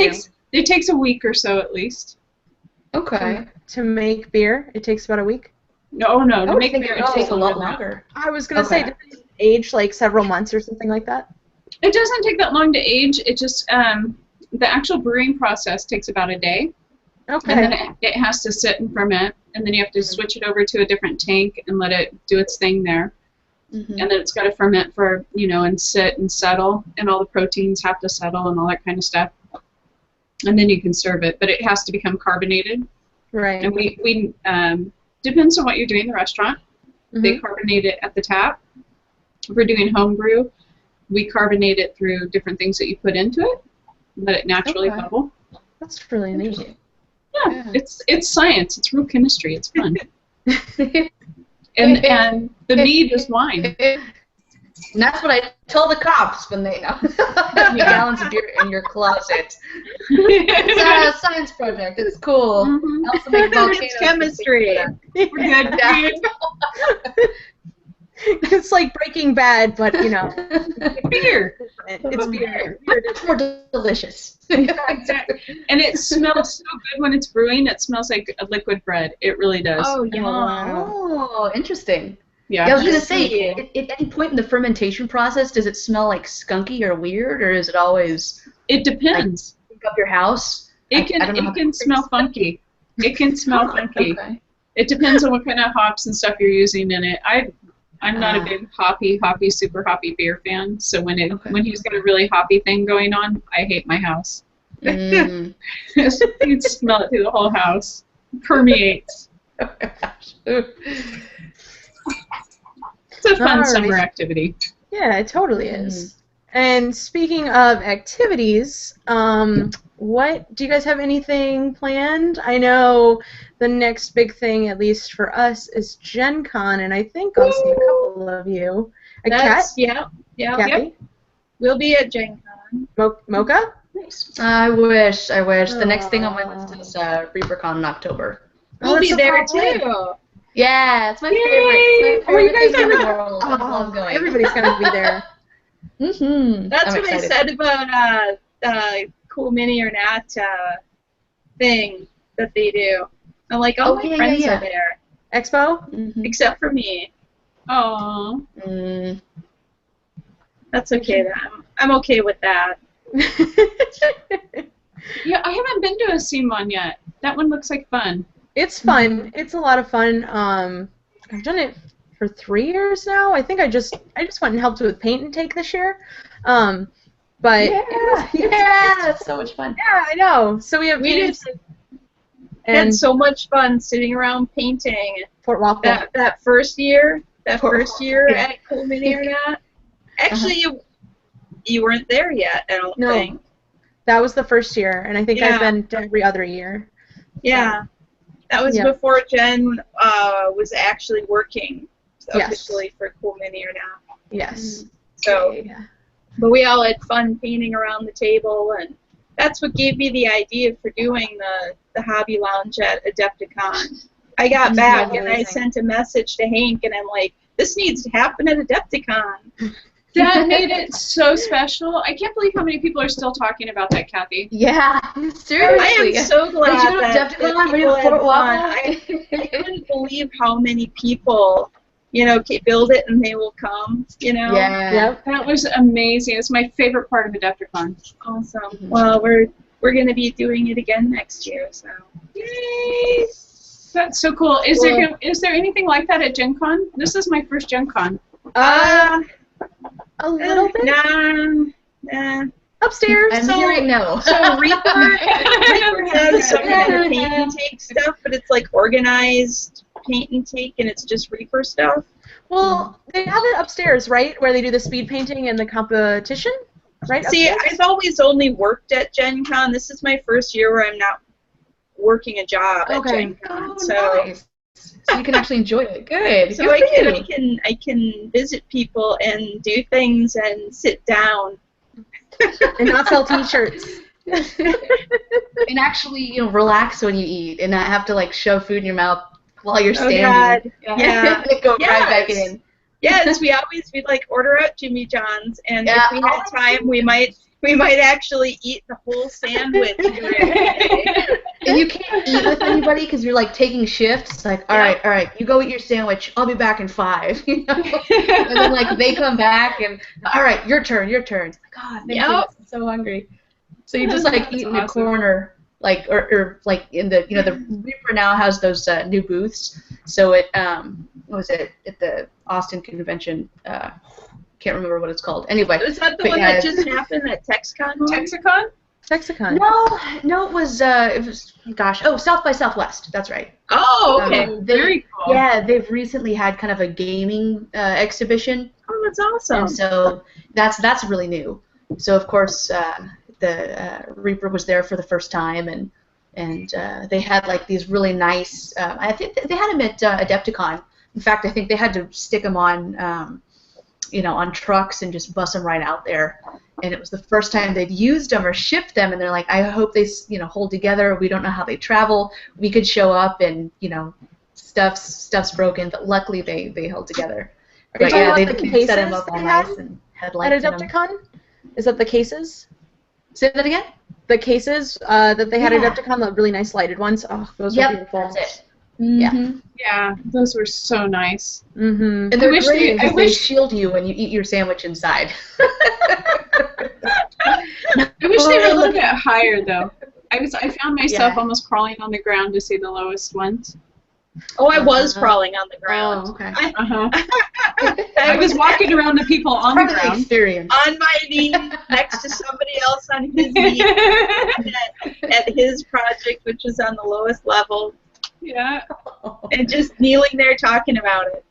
it takes a week or so at least. Okay. To make beer, it takes about a week. No, I to would make think beer it would take a lot longer. longer. I was going to say, does it age like several months or something like that? It doesn't take that long to age. It just the actual brewing process takes about a day. Okay. And then it has to sit and ferment, and then you have to switch it over to a different tank and let it do its thing there. Mm-hmm. And then it's got to ferment for, and sit and settle, and all the proteins have to settle and all that kind of stuff. And then you can serve it, but it has to become carbonated. Right. And we depends on what you're doing in the restaurant. They carbonate it at the tap. If we're doing home brew, we carbonate it through different things that you put into it, let it naturally bubble. That's really neat. Yeah, it's science. It's real chemistry. It's fun. and the mead is wine. And that's what I tell the cops when they know. Gallons of beer in your closet. It's a science project. It's cool. Also make volcanoes. It's chemistry. We're good. It's like Breaking Bad, but you know, Beer. it's beer. Much more delicious. Exactly. And it smells so good when it's brewing. It smells like a liquid bread. It really does. Oh, yeah. Oh, interesting. Yeah. Yeah, I was gonna That's say, really at any point in the fermentation process, does it smell like skunky or weird, or is it always It depends. think up your house? I don't know how It can smell funky. It can smell funky. Okay. It depends on what kind of hops and stuff you're using in it. I'm not a big super hoppy beer fan. So when he's got a really hoppy thing going on, I hate my house. Mm. You can smell it through the whole house. It permeates. It's a fun Alright. summer activity. Yeah, it totally is. And speaking of activities, what do you guys have anything planned? I know the next big thing, at least for us, is Gen Con, and I think I'll see a couple of you. Kat? Yeah. Cathy? We'll be at Gen Con. Mocha? Nice. I wish. The next thing on my list is ReaperCon in October. We'll that's be so there fun. too. Yeah, it's my Yay! favorite. Oh, you guys thing in the are world. I love going. Everybody's going to be there. Mm-hmm. That's I'm what excited. I said about Cool Mini or Not thing that they do. I'm like, all my friends are there, Expo? Mm-hmm. except for me. Oh. Mm. That's okay. I'm okay with that. Yeah, I haven't been to a scene one yet. That one looks like fun. It's fun. It's a lot of fun. I've done it for 3 years now. I think I just went and helped with paint and take this year. But It's so much fun. yeah, I know. So we have games Had and so much fun sitting around painting. Fort Wappel. That first year Yeah. at Cool Mini or Not. Actually, you weren't there yet. I don't No. think. That was the first year, and I think I've Yeah. been every other year. Yeah. That was Yeah. before Jen was actually working Yes. officially for Cool Mini or Not. Yes. So, Yeah. but we all had fun painting around the table, and that's what gave me the idea for doing the hobby lounge at Adepticon. I got back and I amazing. sent a message to Hank, and I'm like, this needs to happen at Adepticon. That made it so special. I can't believe how many people are still talking about that, Kathy. Yeah, seriously. I am so glad Did you go to that Adepticon? Were you people at had Fort fun. Wappel? I couldn't believe how many people, build it and they will come, Yeah. Yep. That was amazing. It's my favorite part of Adepticon. Awesome. Mhm. Well, we're going to be doing it again next year, so. Yay! That's so cool. Is there anything like that at Gen Con? This is my first Gen Con. A little bit Nah. upstairs. I'm hearing no. So Reaper has some kind of paint and take stuff, but it's like organized paint and take, and it's just Reaper stuff. Well, they have it upstairs, right, where they do the speed painting and the competition, right? See, upstairs? I've always only worked at Gen Con. This is my first year where I'm not working a job at Gen Con. Oh, nice. So you can actually enjoy it. Good. So Good for you. I can visit people and do things and sit down. And not sell T-shirts. And actually, relax when you eat and not have to shove food in your mouth while you're Oh standing. God. Yeah. Go right Yes. back in. Yes, we'd order out Jimmy John's, and Yeah. if we had time, we might actually eat the whole sandwich. And you can't eat with anybody because you're taking shifts. It's like, all right, you go eat your sandwich. I'll be back in 5. And then they come back and all right, your turn. It's like, God, thank you. I'm so hungry. So you just eat in the corner, or in the the Reaper now has those new booths. So it what was it at the Austin convention? Can't remember what it's called. Anyway, Was that the one that just happened at TexCon? Texicon? No, it was South by Southwest. That's right. Oh, okay. Very cool. Yeah, they've recently had kind of a gaming exhibition. Oh, that's awesome. And so that's really new. So of course the Reaper was there for the first time, and they had these really nice. I think they had him at Adepticon. In fact, I think they had to stick him on on trucks and just bus them right out there. And it was the first time they'd used them or shipped them, and they're like, I hope they hold together. We don't know how they travel. We could show up and stuff's broken, but luckily they held together. Are you talking about the they cases set them up all they had nice and had at lights in them. Adepticon? Is that the cases? Say that again? The cases that they had at Yeah. Adepticon, the really nice lighted ones. Oh, those were beautiful. That's it. Yeah. Mm-hmm. Yeah, those were so nice. Mm-hmm. And they're wish great they- I because they wish- shield you when you eat your sandwich inside. I wish they were a little bit higher though. I found myself Yeah. almost crawling on the ground to see the lowest ones. Oh, I was crawling on the ground. Oh, okay. Uh-huh. I was walking around the people on Part the of the ground. experience. On my knee, next to somebody else on his knee, at his project, which was on the lowest level, Yeah. and just kneeling there talking about it.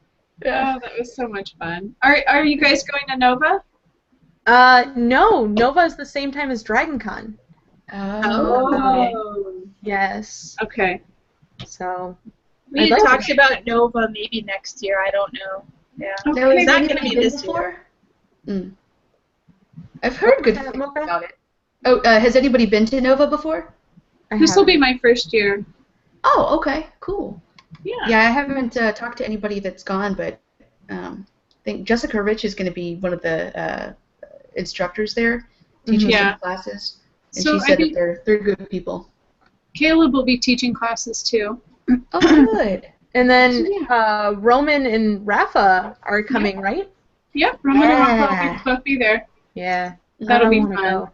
Oh, that was so much fun. Are you guys going to Nova? No, Nova is the same time as DragonCon. Oh. Yes. Okay. So. We I'd had like talked about Nova maybe next year. I don't know. Yeah. Now, It's has not anybody going to be been this before? year. Mm. I've heard good What's that, things Mocha? about it. Oh, has anybody been to Nova before? This will be my first year. Oh, okay, cool. Yeah. Yeah, I haven't talked to anybody that's gone, but I think Jessica Rich is going to be one of the instructors there, teaching Yeah. some classes, and So, she said I mean- that they're good people. Caleb will be teaching classes too. Oh, good. And then Roman and Rafa are coming, right? Yep, Roman and Rafa Yeah. will both be there. Yeah. That'll I be wanna fun. go.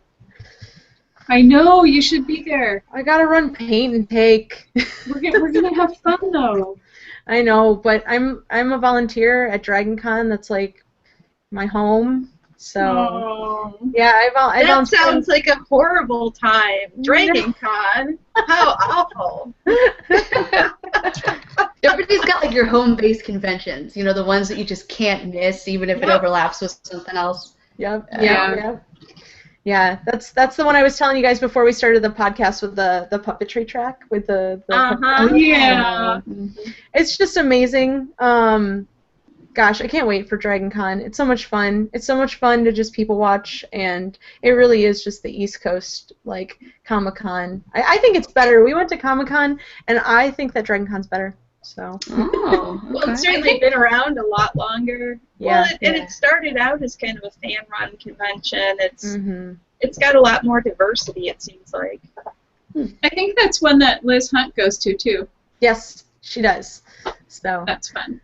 I know, you should be there. I gotta run paint and take. We're gonna have fun though. I know, but I'm a volunteer at DragonCon. That's like my home. So Oh. yeah, I That volunteer. sounds like a horrible time. Dragon Con. How awful. Everybody's got like your home-based conventions, you know, the ones that you just can't miss, even if it Yep. overlaps with something else. Yep. Yeah. Yeah. Yeah. That's the one I was telling you guys before we started the podcast with the puppetry track with the Uh-huh. Yeah. It's just amazing. Gosh, I can't wait for DragonCon. It's so much fun. It's so much fun to just people watch, and it really is just the East Coast, like, Comic-Con. I think it's better. We went to Comic-Con, and I think that DragonCon's better. So, Oh, Well, okay. it's certainly been around a lot longer. yeah. Well, and it started out as kind of a fan-run convention. Mm-hmm. It's got a lot more diversity, it seems like. I think that's one that Liz Hunt goes to too. Yes, she does. So, That's fun.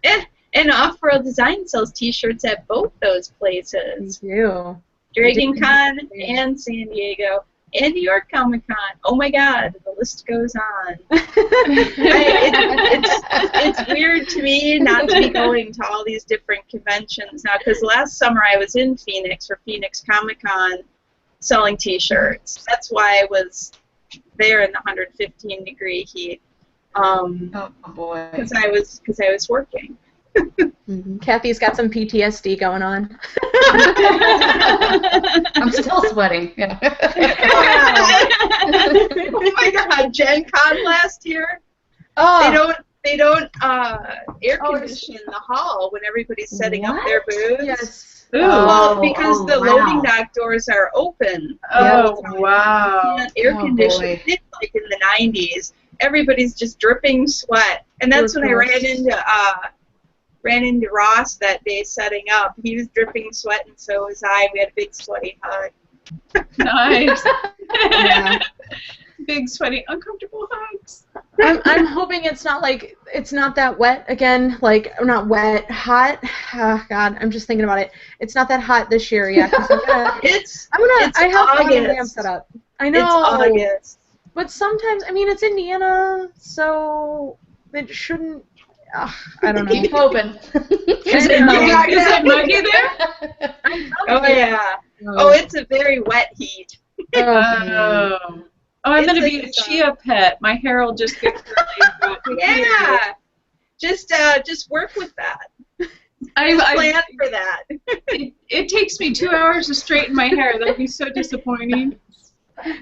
And Off-World Design sells T-shirts at both those places. thank you. Dragon Con and San Diego and New York Comic Con. Oh my God, the list goes on. It's weird to me not to be going to all these different conventions now, because last summer I was in Phoenix for Phoenix Comic Con selling T-shirts. That's why I was there in the 115-degree heat. Oh boy. Because I was working. Mhm. Cathy's got some PTSD going on. I'm still sweating. Yeah. Oh my God, Gen Con last year. Oh, They don't air Oh, condition the hall when everybody's setting up their booths. yes. Ooh. Well, because the wow. loading dock doors are open. Oh, wow. And air Oh, conditioning, boy. like in the 90s. Everybody's just dripping sweat, and that's when I ran into Ross that day setting up. He was dripping sweat, and so was I. We had a big sweaty hug. Nice. Yeah. Big, sweaty, uncomfortable hugs. I'm hoping it's not that wet again. Like, not wet, hot. Oh, God, I'm just thinking about it. It's not that hot this year yet. 'Cause It's I have August. lamp set up. I know. It's August. But sometimes, I mean, it's Indiana, so it shouldn't. I don't know. Keep hoping. Is it muggy there? Oh yeah. Oh, it's a very wet heat. Oh. Oh, I'm It's going to like be a a chia pet. My hair will just get curly. Yeah. Just work with that. I Plan for that. it takes me 2 hours to straighten my hair. That'd be so disappointing.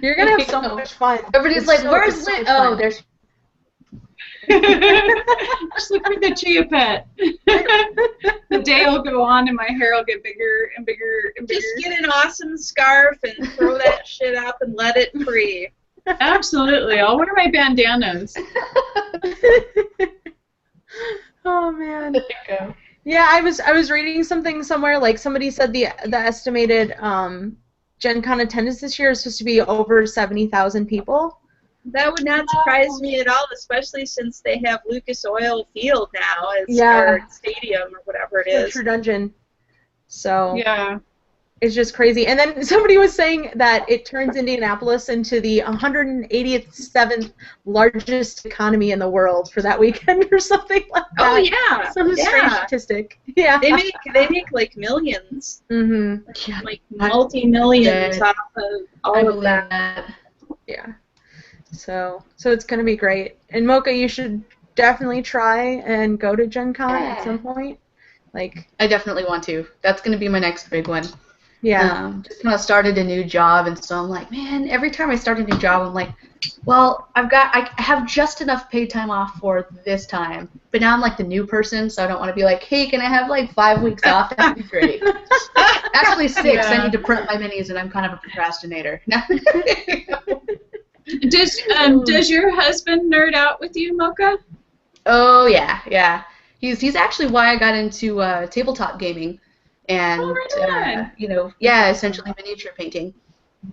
You're gonna have so much fun. Everybody's It's like, so- "Where's it's so Lynn?" much Oh, fun. there's. Just look for the chia pet. The day will go on and my hair will get bigger and bigger and bigger. Just get an awesome scarf and throw that shit up and let it free. Absolutely. I'll wear my bandanas. Oh man. There you go. Yeah, I was reading something somewhere, like somebody said the estimated Gen Con attendance this year is supposed to be over 70,000 people. That would not surprise me at all, especially since they have Lucas Oil Field now as Yeah. or stadium or whatever it For is. True Dungeon. So Yeah. it's just crazy. And then somebody was saying that it turns Indianapolis into the 187th largest economy in the world for that weekend or something like that. Oh yeah, Some strange statistic. Yeah. They make like millions, Mm-hmm. like multi-millions Yeah. off of I all of believe that. that. Yeah. So it's gonna be great. And Mocha, you should definitely try and go to Gen Con at some point. Like, I definitely want to. That's going to be my next big one. yeah. Just kind of started a new job, and so I'm like, man, every time I start a new job, I'm like, well, I have just enough paid time off for this time, but now I'm like the new person, so I don't want to be like, hey, can I have like 5 weeks off? That'd be great. Actually 6. Yeah. I need to prep my minis, and I'm kind of a procrastinator. Does your husband nerd out with you, Mocha? Oh yeah. He's actually why I got into tabletop gaming, and essentially miniature painting.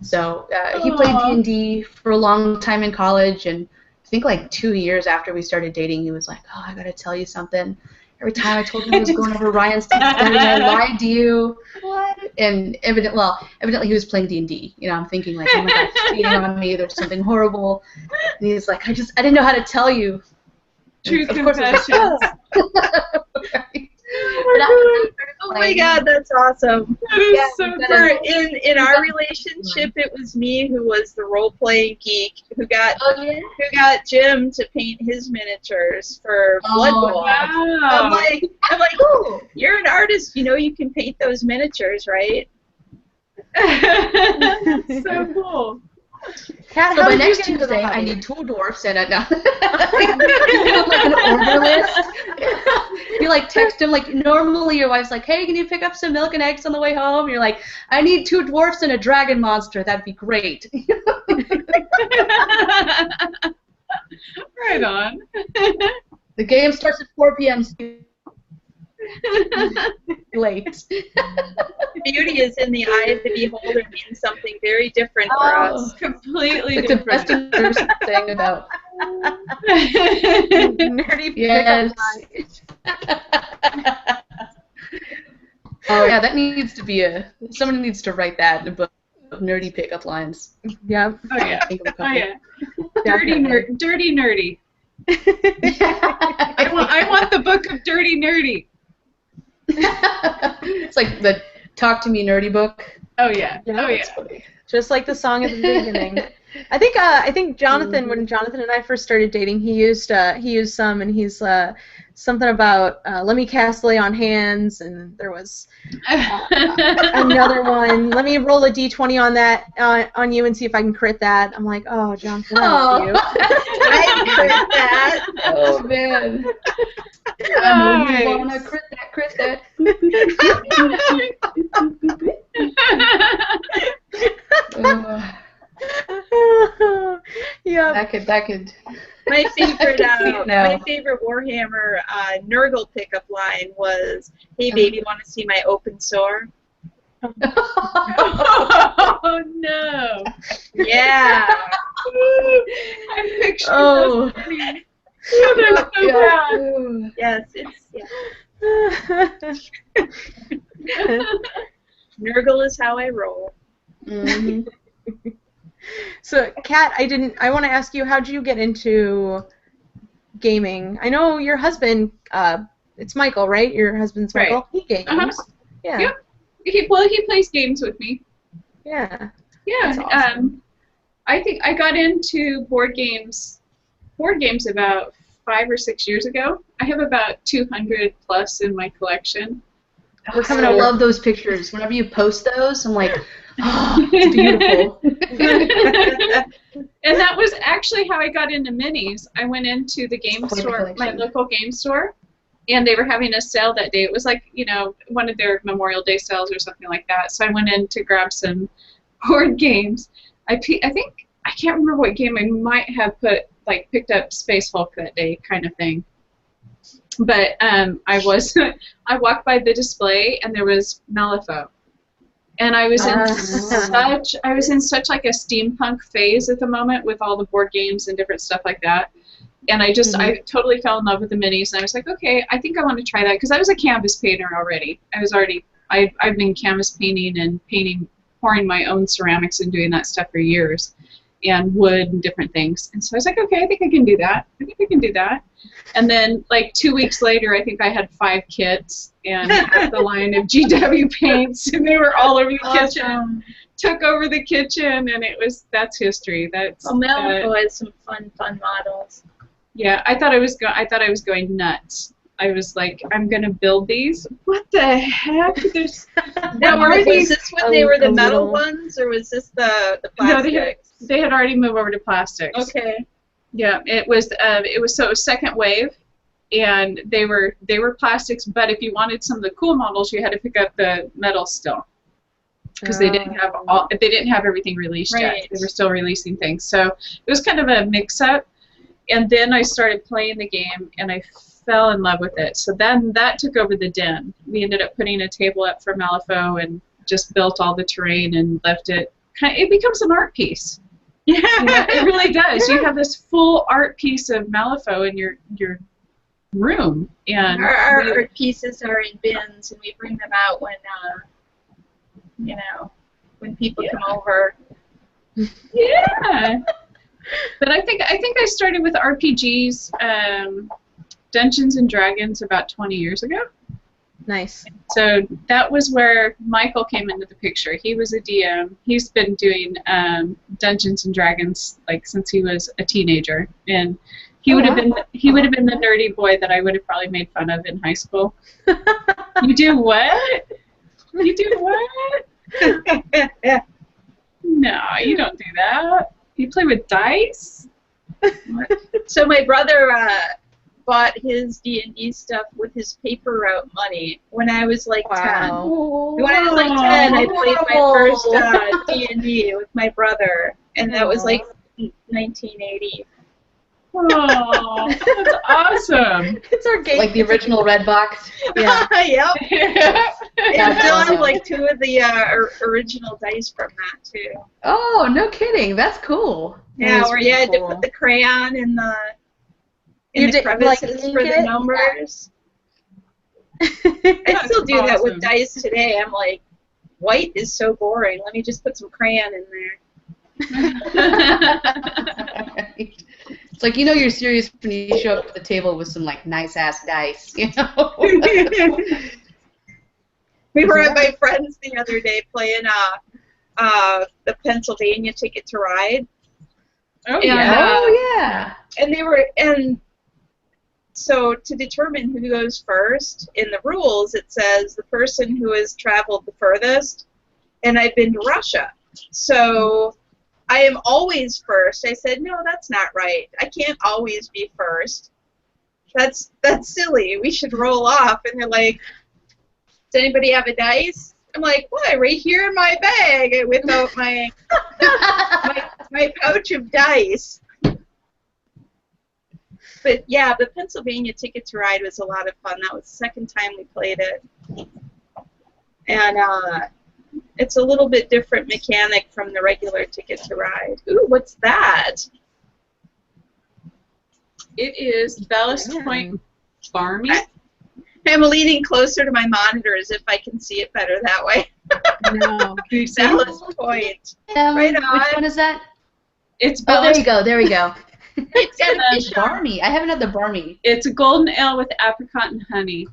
So he played D&D for a long time in college, and I think like 2 years after we started dating, he was like, "Oh, I gotta tell you something. Every time I told you I was going over Ryan's study, I lied to you." What? And evidently he was playing D&D. You know, I'm thinking like, "Oh my God, he's cheating on me. There's something horrible." And he's like, "I didn't know how to tell you." True Of course, confessions. Right. Oh my God, that's awesome. That is so For cool. in our relationship, it was me who was the role playing geek who got Jim to paint his miniatures for Blood Bowl. Wow. I'm like, you're an artist, you know you can paint those miniatures, right? So cool. Kat, So how by did you next get into the Tuesday, I hobby? need 2 dwarfs and like an order list. You like text him like normally your wife's like, hey, can you pick up some milk and eggs on the way home? You're like, I need 2 dwarfs and a dragon monster. That'd be great. Right on. The game starts at 4 p.m. So late. Beauty is in the eye of the beholder means something very different for us. Completely It's like the best different. thing there's saying about. Nerdy Yes. pickup line. Oh yeah, that needs to be somebody needs to write that in a book of nerdy pickup lines. Yep. Oh yeah. Think of a Oh couple. yeah. Dirty nerdy. I want the book of dirty nerdy. It's like the Talk to Me Nerdy book. Oh yeah. Yeah, Oh yeah. That's funny. Just like the song at the beginning. I think Jonathan, when Jonathan and I first started dating, he used some, and he's something about let me cast lay on hands, and there was another one. Let me roll a d20 on that on you and see if I can crit that. I'm like, oh, Jonathan, that was cute. I crit that. Oh man. I know you wanna crit that. Yeah. That could. My favorite, No. my favorite Warhammer Nurgle pickup line was, "Hey baby, want to see my open sore?" Oh no. Yeah. I picture Oh. this scene. Oh, that's so bad. Ooh. Yes, Nurgle is how I roll. Mhm. So, Kat, I want to ask you, how did you get into gaming? I know your husband, it's Michael, right? Your husband's Right. Michael. He games. Uh-huh. Yeah. Yep. He plays games with me. Yeah. Yeah. That's awesome. I think I got into board games about 5 or 6 years ago. I have about 200 plus in my collection. We're coming. I love those pictures. Whenever you post those, I'm like, oh, it's beautiful. And that was actually how I got into minis. I went into the game Quite a store, my collection. local game store, and they were having a sale that day. It was like, one of their Memorial Day sales or something like that. So I went in to grab some board games. I think, I can't remember what game I might have picked up Space Hulk that day, kind of thing. But I walked by the display and there was Malifaux. And I was in such like a steampunk phase at the moment with all the board games and different stuff like that. And I totally fell in love with the minis, and I was like, okay, I think I want to try that, because I was a canvas painter already. I've been canvas painting and pouring my own ceramics and doing that stuff for years, and wood and different things. And so I was like, okay, I think I can do that. And then like 2 weeks later, I think I had 5 kits and half the line of GW paints, and they were all over the kitchen. Took over the kitchen, and that's history. Malifaux has some fun models. Yeah, I thought I was going nuts. I was like, I'm gonna build these. What the heck? Was this when they were the metal ones, or was this the plastics? No, they had already moved over to plastics. Okay. Yeah, it was second wave, and they were plastics. But if you wanted some of the cool models, you had to pick up the metal still, because they didn't have everything released yet. They were still releasing things, so it was kind of a mix-up. And then I started playing the game, and I fell in love with it. So then that took over the den. We ended up putting a table up for Malifaux and just built all the terrain and left it. It becomes an art piece. Yeah, it really does. You have this full art piece of Malifaux in your room. And our art pieces are in bins, and we bring them out when people come over. Yeah. But I think I started with RPGs, Dungeons and Dragons, about 20 years ago. Nice. So that was where Michael came into the picture. He was a DM. He's been doing Dungeons and Dragons like since he was a teenager, and he would have been the nerdy boy that I would have probably made fun of in high school. You do what? You do what? No, you don't do that. You play with dice? So my brother bought his D&D stuff with his paper route money when I was like 10. When I was like 10, I played my first D&D with my brother, and that was like 1980. Oh, that's awesome. It's our game. Like the original red box. Yeah. Yep. And still awesome. have like 2 of the original dice from that too. Oh, no kidding. That's cool. Yeah, where you had to put the crayon in the crevices for the numbers. I still do that with dice today. I'm like, white is so boring. Let me just put some crayon in there. It's like, you're serious when you show up at the table with some like nice ass dice, We were at my friend's the other day playing the Pennsylvania Ticket to Ride. Oh yeah. Yeah. And so to determine who goes first, in the rules it says the person who has traveled the furthest, and I've been to Russia. So I am always first. I said, no, that's not right. I can't always be first. That's silly. We should roll off. And they're like, does anybody have a dice? I'm like, why? Right here in my bag. I whip out my my pouch of dice. But yeah, the Pennsylvania Ticket to Ride was a lot of fun. That was the second time we played it. And it's a little bit different mechanic from the regular Ticket to Ride. Ooh, what's that? It is Ballast Point Barmy. I'm leaning closer to my monitor as if I can see it better that way. No. Ballast Point. Right on. Which one is that? It's Ballast. Oh, there we go. It's got a fish on. Barmy. I haven't had the Barmy. It's a golden ale with apricot and honey.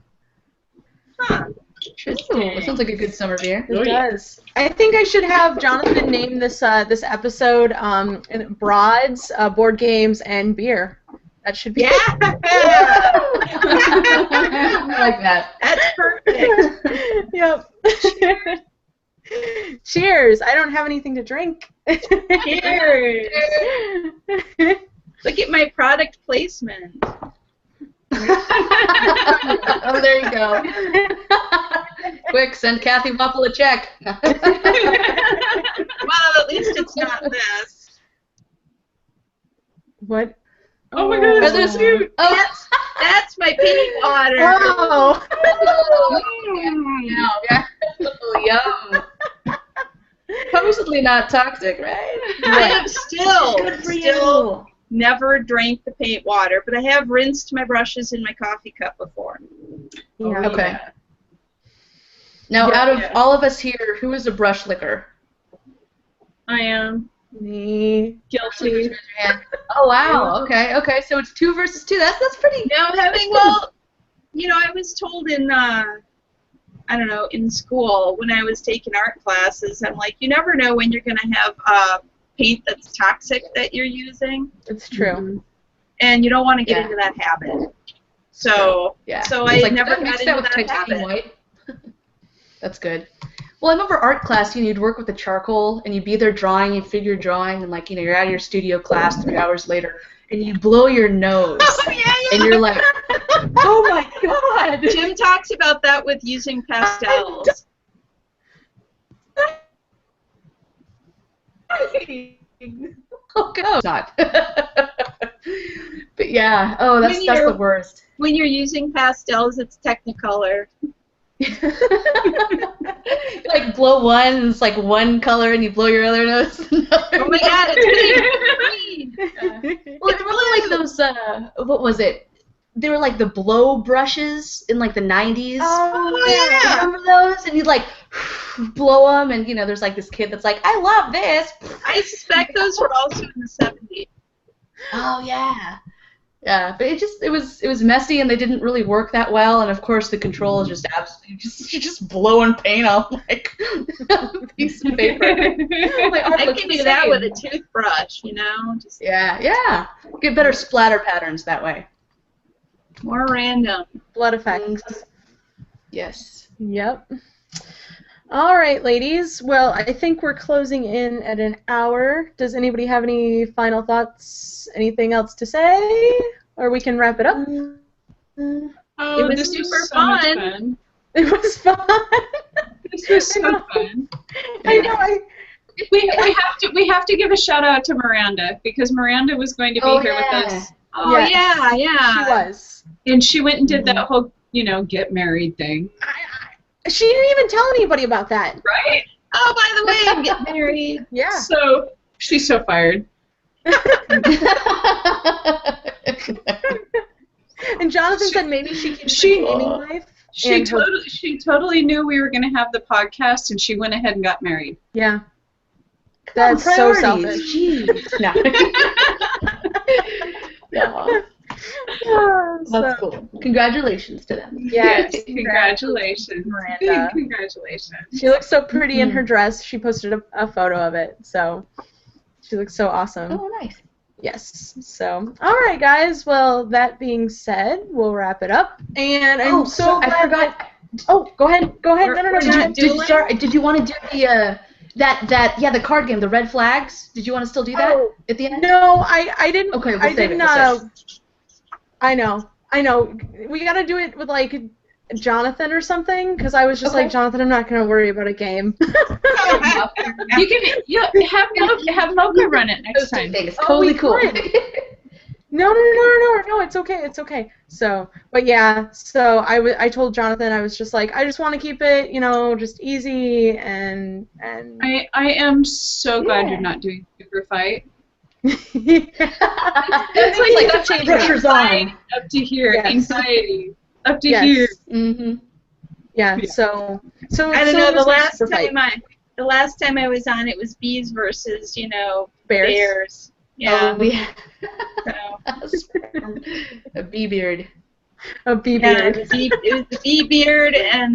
Huh. Ooh, it sounds like a good summer beer. It does. I think I should have Jonathan name this episode Broads, Board Games, and Beer. That should be Yeah. I like that. That's perfect. Yep. Cheers. I don't have anything to drink. Cheers. Look at my product placement. Oh, there you go. Quick, send Cathy Wappel a check. Well, at least it's not this. What? Oh my God, Are that's so there- cute. Oh, That's my paint water. Oh. yeah. Oh, yum. Supposedly not toxic, right? I have still Good for you. never drank the paint water, but I have rinsed my brushes in my coffee cup before. Yeah. Okay. Now, out of all of us here, who is a brush licker? I am Me. guilty. Oh wow. Okay. Okay. So it's 2 versus 2. That's pretty. Now, I was told in, I don't know, in school when I was taking art classes, I'm like, you never know when you're going to have paint that's toxic that you're using, It's true. and you don't want to get Yeah. into that habit. So, Yeah. so It's I like, never did I got mix into that with that titanium habit. white. That's good. Well, I remember art class, you'd work with the charcoal, and you'd be there drawing, you'd figure drawing, and you're out of your studio class 3 hours later, and you blow your nose, Oh, yeah. and you're like, oh my god. Jim talks about that with using pastels. Oh god. It's not. But yeah, oh, that's the worst. When you're using pastels, it's Technicolor. Like blow one, and it's like one color, and you blow your other nose. Oh my god, it's green. Well, it's really like those. What was it? They were like the blow brushes in like the 90s. Oh, yeah. Remember those? And you'd like blow them, and there's like this kid that's like, I love this. I suspect those were also in the 70s. Oh yeah. Yeah, but it was messy, and they didn't really work that well, and of course the control is just absolutely you're just blowing paint off like a piece of paper. I can do that with a toothbrush, just Yeah. Get better splatter patterns that way. more random. Blood effects. Yes. Yep. All right, ladies. Well, I think we're closing in at an hour. Does anybody have any final thoughts? Anything else to say? Or we can wrap it up? Oh, It was this super was so much fun. fun. It was fun. This was so fun. I know. We have to give a shout out to Miranda, because Miranda was going to be here with us. Oh, Yes. yeah. She was. And she went and did that whole, get married thing. She didn't even tell anybody about that. Right? Oh, by the way, I'm getting married. Yeah. So, she's so fired. And Jonathan said maybe she keeps her gaming life. She totally knew we were going to have the podcast, and she went ahead and got married. Yeah. That's so selfish. Jeez. No. Yeah. That's cool. Congratulations to them. Yes. Congratulations. Miranda. Congratulations. She looks so pretty in her dress. She posted a photo of it, so she looks so awesome. Oh, nice. Yes. So, all right, guys. Well, that being said, we'll wrap it up. And I'm so glad. I forgot. Oh, go ahead. Go ahead. No. Did you want to do the the card game, the red flags? Did you want to still do that at the end? No, I didn't. Okay, I didn't. I know. We gotta do it with like Jonathan or something, because I was just like, Jonathan, I'm not gonna worry about a game. You can have Mocha run it next time. It's totally cool. No, it's okay. So, but yeah, so I told Jonathan, I was just like, I just want to keep it, just easy and. I am so glad you're not doing Super Fight. It's like pressure's on. Up to here, Yes. anxiety. Up to here. Mm-hmm. Yeah. So I don't know. The last time I was on, it was bees versus bears. Yeah. Yeah. So. A bee beard. A bee Yeah, beard. it was the bee beard and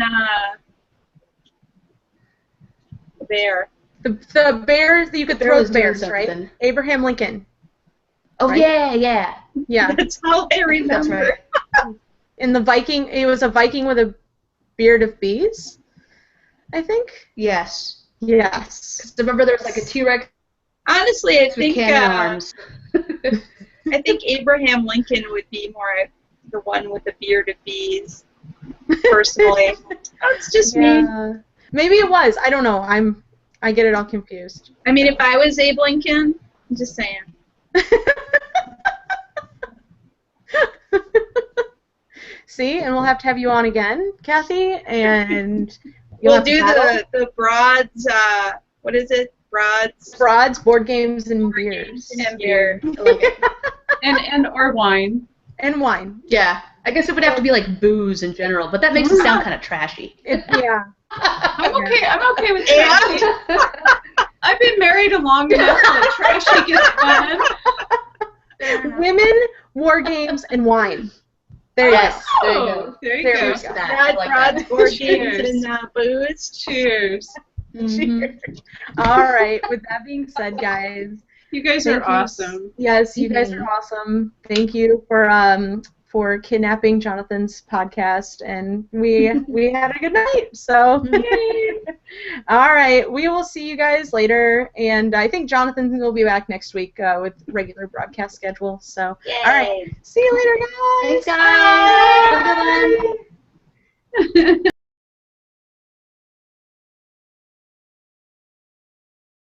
the bear. The bears that you could Bear throw was doing bears, right? something. Abraham Lincoln. Oh Right? yeah. Yeah. That's all I remember. That's right. In the Viking, it was a Viking with a beard of bees, I think. Yes. Yes. Remember, there was like a T-Rex Honestly, I with think cannon arms. I think Abraham Lincoln would be more the one with the beard of bees. Personally, that's just me. Yeah. Maybe it was. I don't know. I get it all confused. I mean, if I was Abe Lincoln, I'm just saying. See, and we'll have to have you on again, Cathy, and We'll do the broads. What is it? Broads, board games, and beers. And beer. I like it. And or wine. And wine. Yeah, I guess it would have to be like booze in general, but that makes it sound kind of trashy. Yeah. I'm okay with trashy. I've been married long enough that trashy gets fun. Women, war games, and wine. There you Yes, go. there you go. There you There go. we go. I like broads, that. board Cheers. games, and booze. Cheers. Cheers. All right. With that being said, guys. You guys Thank are you. awesome. Yes, you guys are awesome. Thank you for kidnapping Jonathan's podcast, and we had a good night. So, all right, we will see you guys later, and I think Jonathan will be back next week with regular broadcast schedule. So, all right, see you later, guys. Thanks, guys. Have a good one.